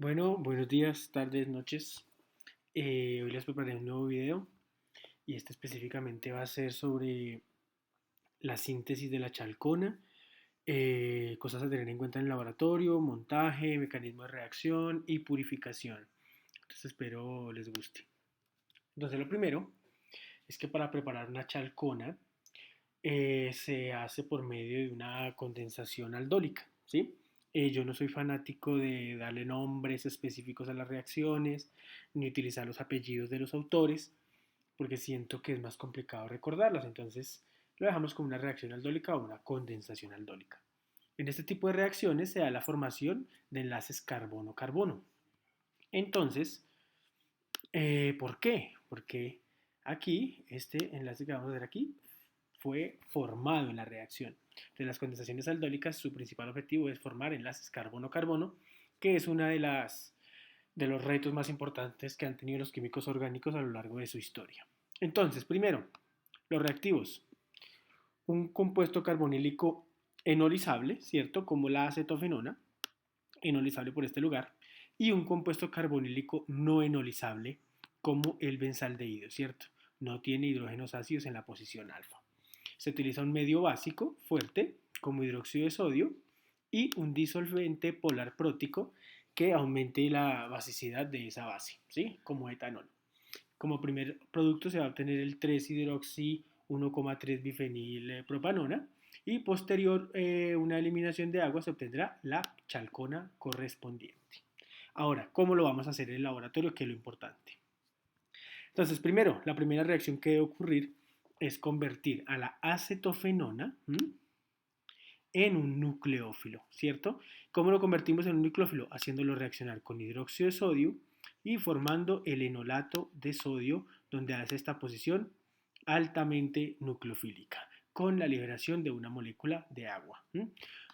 Bueno, buenos días, tardes, noches. Hoy les preparé un nuevo video y este específicamente va a ser sobre la síntesis de la chalcona, cosas a tener en cuenta en el laboratorio, montaje, mecanismo de reacción y purificación. Entonces espero les guste. Entonces lo primero es que para preparar una chalcona se hace por medio de una condensación aldólica, ¿sí? Yo no soy fanático de darle nombres específicos a las reacciones, ni utilizar los apellidos de los autores, porque siento que es más complicado recordarlas. Entonces lo dejamos como una reacción aldólica o una condensación aldólica. En este tipo de reacciones se da la formación de enlaces carbono-carbono. Entonces, ¿por qué? Porque aquí, este enlace que vamos a ver aquí, fue formado en la reacción. De las condensaciones aldólicas, su principal objetivo es formar enlaces carbono-carbono, que es una de los retos más importantes que han tenido los químicos orgánicos a lo largo de su historia. Entonces, primero, los reactivos. Un compuesto carbonílico enolizable, ¿cierto? Como la acetofenona, enolizable por este lugar, y un compuesto carbonílico no enolizable, como el benzaldehído, ¿cierto? No tiene hidrógenos ácidos en la posición alfa. Se utiliza un medio básico fuerte, como hidróxido de sodio, y un disolvente polar prótico que aumente la basicidad de esa base, ¿sí? Como etanol. Como primer producto se va a obtener el 3-hidroxi 1,3 bifenil propanona y posterior una eliminación de agua se obtendrá la chalcona correspondiente. Ahora, ¿cómo lo vamos a hacer en el laboratorio? Que es lo importante. Entonces, primero, la primera reacción que debe ocurrir es convertir a la acetofenona en un nucleófilo, ¿cierto? ¿Cómo lo convertimos en un nucleófilo? Haciéndolo reaccionar con hidróxido de sodio y formando el enolato de sodio, donde hace esta posición altamente nucleofílica, con la liberación de una molécula de agua.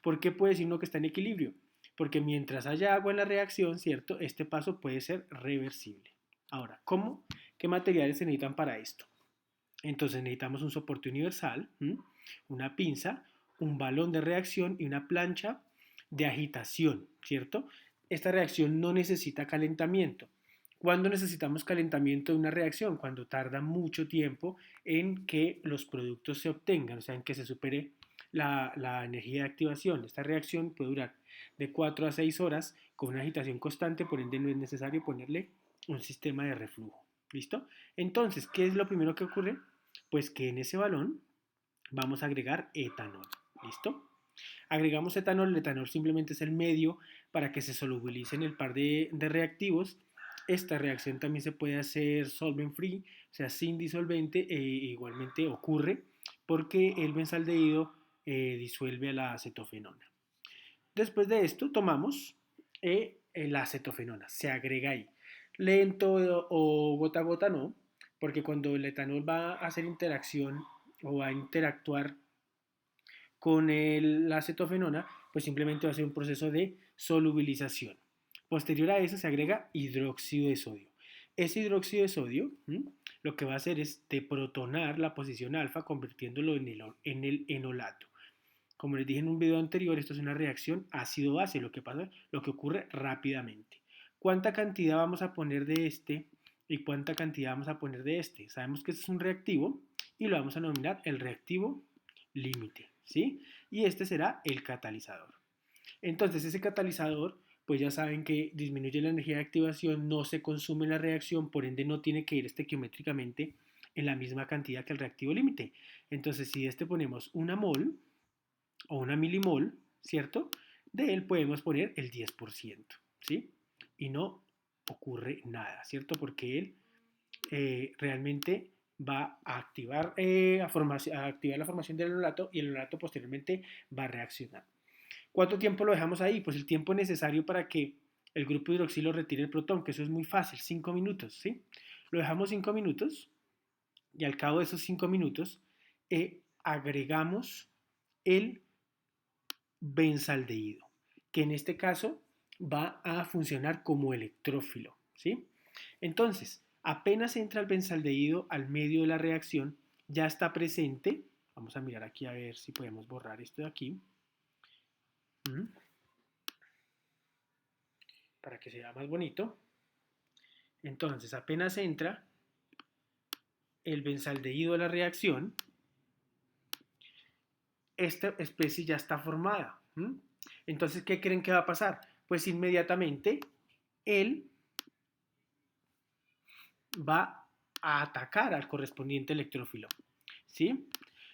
¿Por qué puede decir uno que está en equilibrio? Porque mientras haya agua en la reacción, ¿cierto? Este paso puede ser reversible. Ahora, ¿cómo? ¿Qué materiales se necesitan para esto? Entonces necesitamos un soporte universal, una pinza, un balón de reacción y una plancha de agitación, ¿cierto? Esta reacción no necesita calentamiento. ¿Cuándo necesitamos calentamiento de una reacción? Cuando tarda mucho tiempo en que los productos se obtengan, o sea, en que se supere la energía de activación. Esta reacción puede durar de 4 a 6 horas con una agitación constante, por ende no es necesario ponerle un sistema de reflujo. ¿Listo? Entonces, ¿qué es lo primero que ocurre? Pues que en ese balón vamos a agregar etanol. ¿Listo? Agregamos etanol, el etanol simplemente es el medio para que se solubilicen el par de reactivos. Esta reacción también se puede hacer solvent free, o sea, sin disolvente, igualmente ocurre porque el benzaldehído disuelve a la acetofenona. Después de esto tomamos la acetofenona, se agrega ahí. Lento o gota a gota no, porque cuando el etanol va a hacer interacción o va a interactuar con la acetofenona, pues simplemente va a ser un proceso de solubilización. Posterior a eso se agrega hidróxido de sodio. Ese hidróxido de sodio lo que va a hacer es deprotonar la posición alfa convirtiéndolo en el enolato. Como les dije en un video anterior, esto es una reacción ácido-base, lo que ocurre rápidamente. ¿Cuánta cantidad vamos a poner de este y cuánta cantidad vamos a poner de este? Sabemos que este es un reactivo y lo vamos a denominar el reactivo límite, ¿sí? Y este será el catalizador. Entonces, ese catalizador, pues ya saben que disminuye la energía de activación, no se consume en la reacción, por ende no tiene que ir estequiométricamente en la misma cantidad que el reactivo límite. Entonces, si de este ponemos una mol, o una milimol, ¿cierto? De él podemos poner el 10%, ¿sí? Y no ocurre nada, ¿cierto? Porque él realmente va a activar, a activar la formación del enolato y el enolato posteriormente va a reaccionar. ¿Cuánto tiempo lo dejamos ahí? Pues el tiempo necesario para que el grupo hidroxilo retire el protón, que eso es muy fácil, 5 minutos, ¿sí? Lo dejamos 5 minutos y al cabo de esos 5 minutos agregamos el benzaldehído, que en este caso va a funcionar como electrófilo, ¿sí? Entonces, apenas entra el benzaldehído al medio de la reacción, ya está presente. Vamos a mirar aquí a ver si podemos borrar esto de aquí. para que se vea más bonito. Entonces, apenas entra el benzaldehído a la reacción, esta especie ya está formada. Entonces, ¿qué creen que va a pasar? Pues inmediatamente él va a atacar al correspondiente electrófilo. ¿Sí?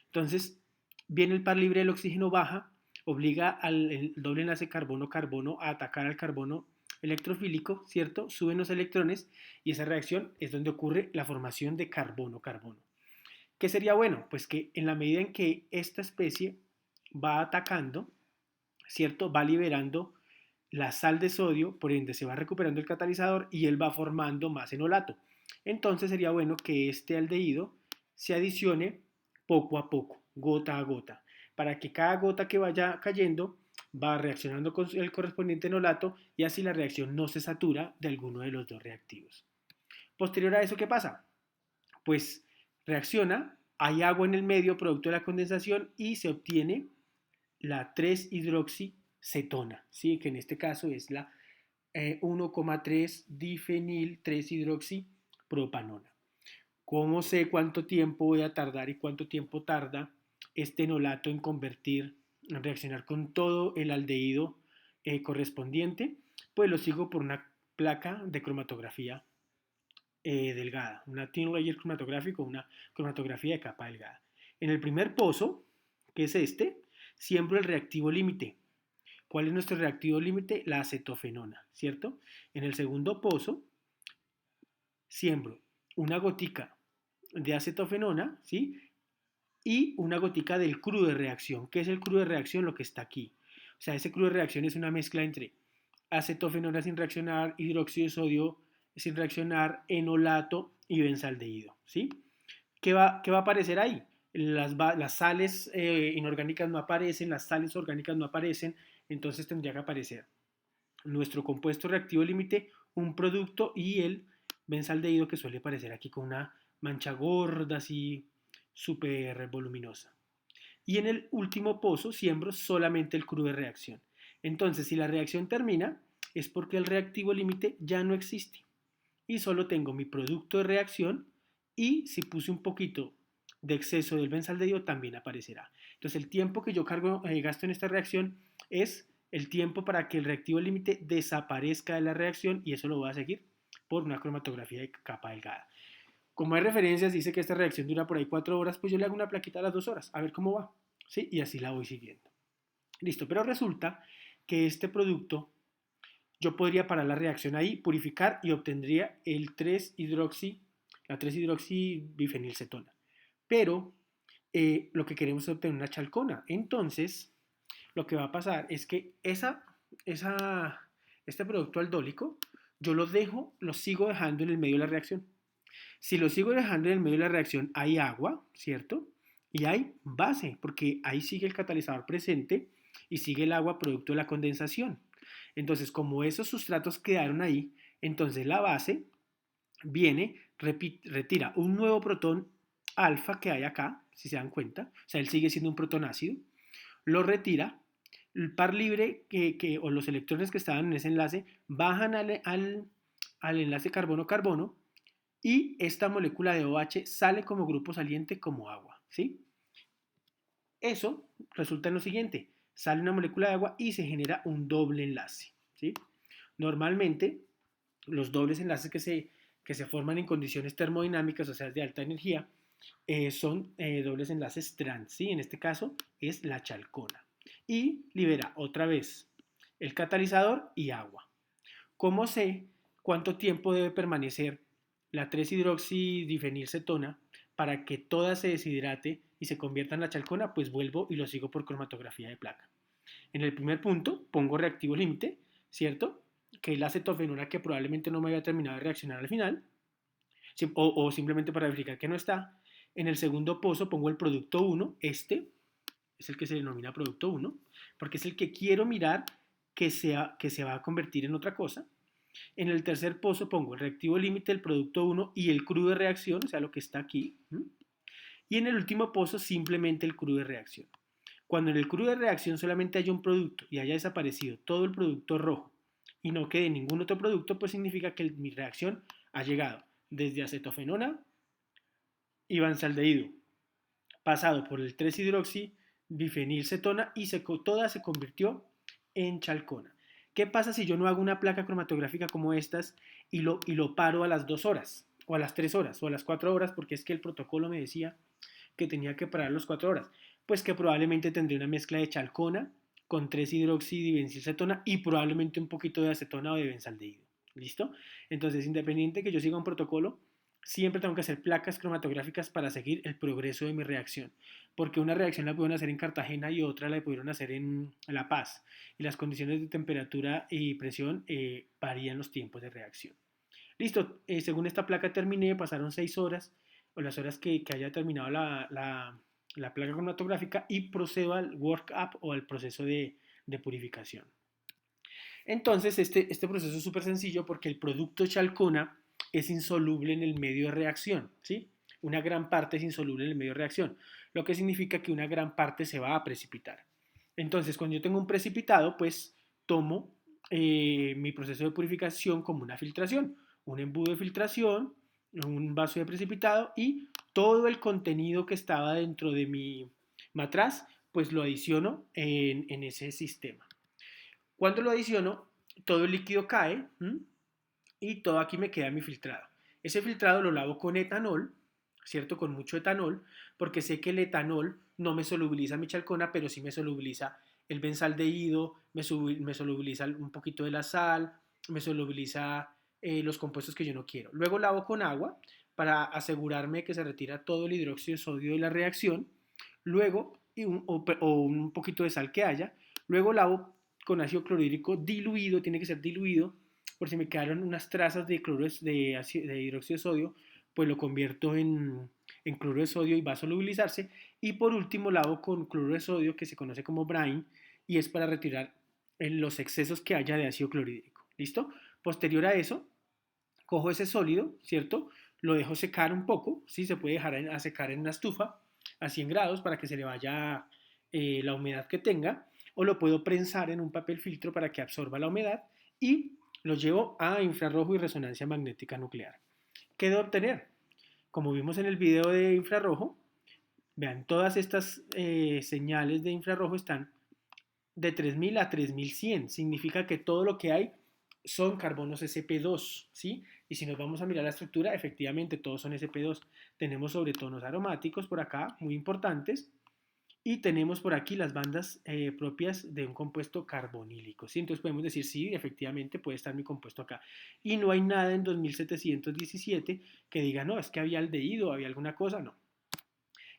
Entonces, viene el par libre del oxígeno baja, obliga al doble enlace carbono-carbono a atacar al carbono electrofílico, ¿cierto? Suben los electrones y esa reacción es donde ocurre la formación de carbono-carbono. ¿Qué sería bueno? Pues que en la medida en que esta especie va atacando, ¿cierto? Va liberando la sal de sodio, por ende se va recuperando el catalizador y él va formando más enolato. Entonces sería bueno que este aldehído se adicione poco a poco, gota a gota, para que cada gota que vaya cayendo va reaccionando con el correspondiente enolato y así la reacción no se satura de alguno de los dos reactivos. Posterior a eso, ¿qué pasa? Pues reacciona, hay agua en el medio producto de la condensación y se obtiene la 3-hidroxicetona, ¿sí? Que en este caso es la 1,3 difenil 3-hidroxipropanona. ¿Cómo sé cuánto tiempo voy a tardar y cuánto tiempo tarda este enolato en reaccionar con todo el aldehído correspondiente? Pues lo sigo por una placa de cromatografía delgada, una thin layer cromatográfico, una cromatografía de capa delgada. En el primer pozo, que es este, siembro el reactivo límite. ¿Cuál es nuestro reactivo límite? La acetofenona, ¿cierto? En el segundo pozo, siembro una gotica de acetofenona, ¿sí? Y una gotica del crudo de reacción. ¿Qué es el crudo de reacción? Lo que está aquí. O sea, ese crudo de reacción es una mezcla entre acetofenona sin reaccionar, hidróxido de sodio sin reaccionar, enolato y benzaldehído, ¿sí? ¿Qué va a aparecer ahí? Las sales inorgánicas no aparecen, las sales orgánicas no aparecen, entonces tendría que aparecer nuestro compuesto reactivo límite, un producto y el benzaldehído que suele aparecer aquí con una mancha gorda así súper voluminosa. Y en el último pozo siembro solamente el crudo de reacción. Entonces, si la reacción termina, es porque el reactivo límite ya no existe. Y solo tengo mi producto de reacción y si puse un poquito de exceso del benzaldehído también aparecerá. Entonces, el tiempo que yo gasto en esta reacción es el tiempo para que el reactivo límite desaparezca de la reacción y eso lo voy a seguir por una cromatografía de capa delgada. Como hay referencias, dice que esta reacción dura por ahí 4 horas, pues yo le hago una plaquita a las 2 horas, a ver cómo va. ¿Sí? Y así la voy siguiendo. Listo, pero resulta que este producto, yo podría parar la reacción ahí, purificar y obtendría la 3-hidroxibifenilcetona. Pero lo que queremos es obtener una chalcona. Entonces, lo que va a pasar es que este producto aldólico, yo lo sigo dejando en el medio de la reacción. Si lo sigo dejando en el medio de la reacción, hay agua, ¿cierto? Y hay base, porque ahí sigue el catalizador presente y sigue el agua producto de la condensación. Entonces, como esos sustratos quedaron ahí, entonces la base viene, retira un nuevo protón alfa que hay acá, si se dan cuenta, o sea, él sigue siendo un protón ácido, lo retira, el par libre o los electrones que estaban en ese enlace bajan al enlace carbono-carbono y esta molécula de OH sale como grupo saliente como agua, ¿sí? Eso resulta en lo siguiente, sale una molécula de agua y se genera un doble enlace, ¿sí? Normalmente, los dobles enlaces que se forman en condiciones termodinámicas, o sea, de alta energía, son dobles enlaces trans, ¿sí? En este caso es la chalcona. Y libera otra vez el catalizador y agua. ¿Cómo sé cuánto tiempo debe permanecer la 3-hidroxidifenilcetona para que toda se deshidrate y se convierta en la chalcona? Pues vuelvo y lo sigo por cromatografía de placa. En el primer punto pongo reactivo límite, ¿cierto? Que es la acetofenona que probablemente no me había terminado de reaccionar al final, o simplemente para verificar que no está. En el segundo pozo pongo el producto 1, este es el que se denomina producto 1, porque es el que quiero mirar que se va a convertir en otra cosa. En el tercer pozo pongo el reactivo límite, el producto 1 y el crudo de reacción, o sea, lo que está aquí. Y en el último pozo simplemente el crudo de reacción. Cuando en el crudo de reacción solamente haya un producto y haya desaparecido todo el producto rojo y no quede ningún otro producto, pues significa que mi reacción ha llegado desde acetofenona y benzaldehído, pasado por el 3-hidroxi-bifenilcetona y toda se convirtió en chalcona. ¿Qué pasa si yo no hago una placa cromatográfica como estas y lo paro a las 2 horas, o a las 3 horas, o a las 4 horas, porque es que el protocolo me decía que tenía que parar las 4 horas? Pues que probablemente tendría una mezcla de chalcona con 3-hidroxi-dibencilcetona y probablemente un poquito de acetona o de benzaldehído. ¿Listo? Entonces, independiente que yo siga un protocolo, siempre tengo que hacer placas cromatográficas para seguir el progreso de mi reacción, porque una reacción la pudieron hacer en Cartagena y otra la pudieron hacer en La Paz, y las condiciones de temperatura y presión varían los tiempos de reacción. Listo, según esta placa terminé, pasaron 6 horas, o las horas que haya terminado la placa cromatográfica, y procedo al work-up o al proceso de purificación. Entonces, este proceso es súper sencillo porque el producto chalcona es insoluble en el medio de reacción, ¿sí? Una gran parte es insoluble en el medio de reacción, lo que significa que una gran parte se va a precipitar. Entonces, cuando yo tengo un precipitado, pues tomo mi proceso de purificación como una filtración, un embudo de filtración, un vaso de precipitado y todo el contenido que estaba dentro de mi matraz, pues lo adiciono en ese sistema. Cuando lo adiciono, todo el líquido cae y todo aquí me queda mi filtrado. Ese filtrado lo lavo con etanol, ¿cierto? Con mucho etanol, porque sé que el etanol no me solubiliza mi chalcona, pero sí me solubiliza el benzaldehído, me solubiliza un poquito de la sal, me solubiliza los compuestos que yo no quiero. Luego lavo con agua para asegurarme que se retira todo el hidróxido de sodio de la reacción. Luego, o un poquito de sal que haya. Luego lavo con ácido clorhídrico diluido, tiene que ser diluido, por si me quedaron unas trazas de hidróxido de sodio, pues lo convierto en cloruro de sodio y va a solubilizarse. Y por último lavo con cloruro de sodio, que se conoce como brine, y es para retirar los excesos que haya de ácido clorhídrico. ¿Listo? Posterior a eso, cojo ese sólido, ¿cierto? Lo dejo secar un poco, ¿sí? Se puede dejar a secar en una estufa a 100 grados para que se le vaya la humedad que tenga, o lo puedo prensar en un papel filtro para que absorba la humedad y lo llevo a infrarrojo y resonancia magnética nuclear. ¿Qué debo obtener? Como vimos en el video de infrarrojo, vean, todas estas señales de infrarrojo están de 3000 a 3100. Significa que todo lo que hay son carbonos sp2, ¿sí? Y si nos vamos a mirar la estructura, efectivamente todos son sp2. Tenemos sobretonos aromáticos por acá, muy importantes, y tenemos por aquí las bandas propias de un compuesto carbonílico, ¿sí? Entonces podemos decir, sí, efectivamente puede estar mi compuesto acá. Y no hay nada en 2717 que diga, no, es que había aldehído, había alguna cosa, no.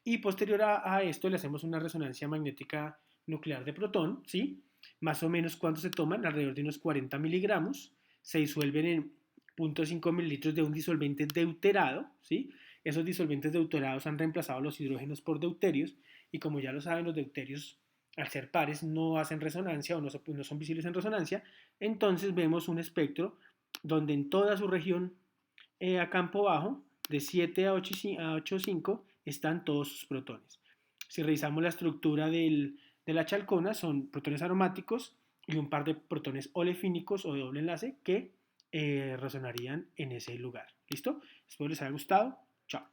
Y posterior a esto le hacemos una resonancia magnética nuclear de protón, ¿sí? Más o menos cuánto se toman, alrededor de unos 40 miligramos, se disuelven en 0.5 mililitros de un disolvente deuterado, ¿sí? Esos disolventes deuterados han reemplazado los hidrógenos por deuterios y como ya lo saben, los deuterios al ser pares no hacen resonancia o no son visibles en resonancia, entonces vemos un espectro donde en toda su región a campo bajo, de 7 a 8,5 están todos sus protones. Si revisamos la estructura de la chalcona, son protones aromáticos y un par de protones olefínicos o de doble enlace que resonarían en ese lugar. ¿Listo? Espero les haya gustado. Chao.